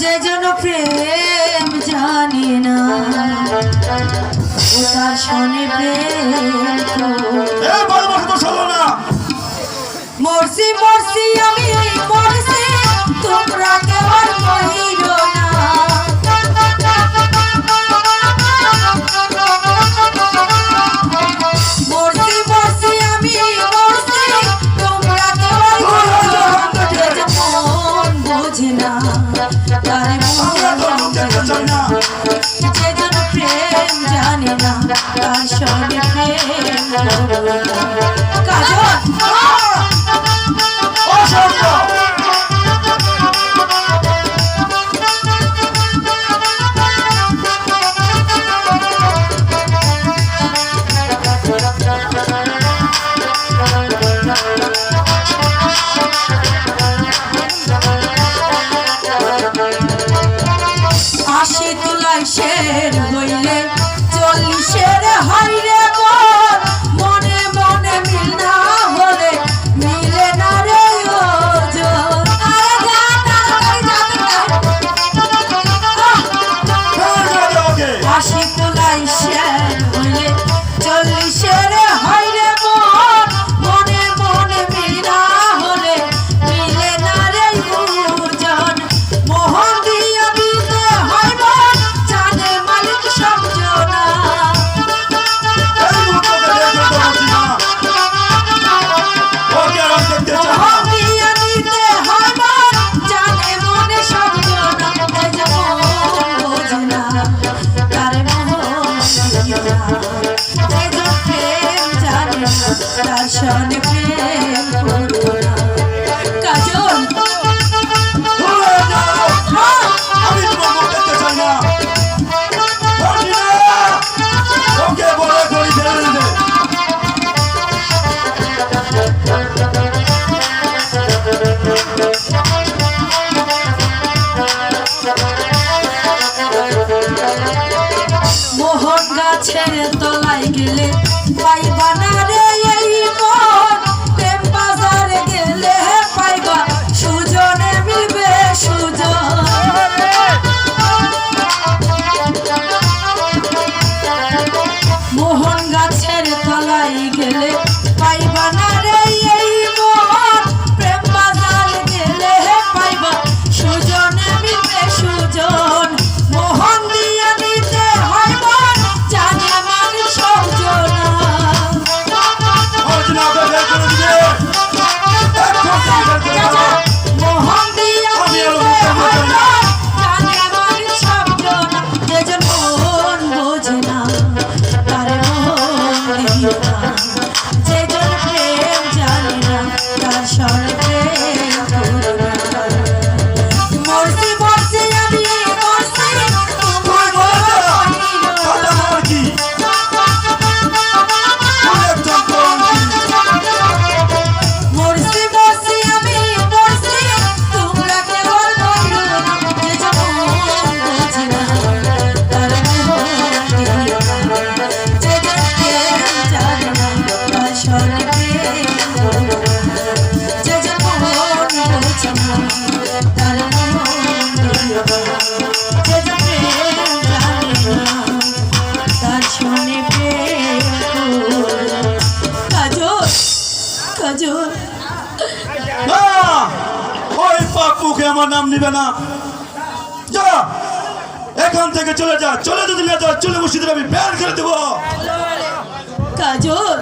যে জন প্রেম জানে না ও তার শোনে প্রেম মরছি মরছি আমি মরছি তোমরা কেউ আর কইরো না মরছি মরছি আমি মরছি তোমরা কেউ আর কইরো না মন বোঝে না তার মন বোঝে না যে জন প্রেম জানে না তার সঙ্গে প্রেম করো না কাজল আশি তুলায় শের হইলে 40-এর হয় রে মনে মনে মিল না হলে মিলে না রে ওজন আশি তুলায় শের হইলে 40-এর হয় রে মনে মনে মিল না হলে মিলে না রে ওজন মোহন দিয়া দিতে হয় মন জানে মালিক সমঝোনা মোহন দিয়া দিতে হয় মন জানে মনে সমঝোনা এই যে মন বোঝে না তার মোহন দিও না এই যে প্রেম জানে না তার সনে প্রেম করো না কাজল মোহন গাছের তলায় গেলে পাইবা না রে এই মন প্রেম বাজারে গেলে পাইবা সুজনে মিলবে সুজন মোহন গাছের তলায় গেলে পাইবা না রে এই মন প্রেম বাজারে গেলে পাইবা সুজনে মিলবে সুজন মোহন দিয়া দিতে হয় মন জানে মালিক সমঝোনা মোহন দিয়া দিতে হয় মন জানে মালিক সমঝোনা যে জন মন বোঝে না তার মন দিও না যে জন প্রেম জানে না তার সনে প্রেম করো না মরছি মরছি আমি মরছি তোমার মরছি মরছি আমি মরছি তোমরা কেউ আর কইরো না যে জন মন বোঝে না তার মন দিও না যে জন প্রেম জানে না তার সনে প্রেম করো না যে জন মন বোঝে না তার মন দিও না যে জন প্রেম জানে না তার সনে প্রেম করো না কাজল কাজল ওই পাপ মুখে আমার নাম নিবে না যা এখান থেকে চলে যা চলে যদি না যা চলে বসে আমি ব্যান করে দেবো কাজল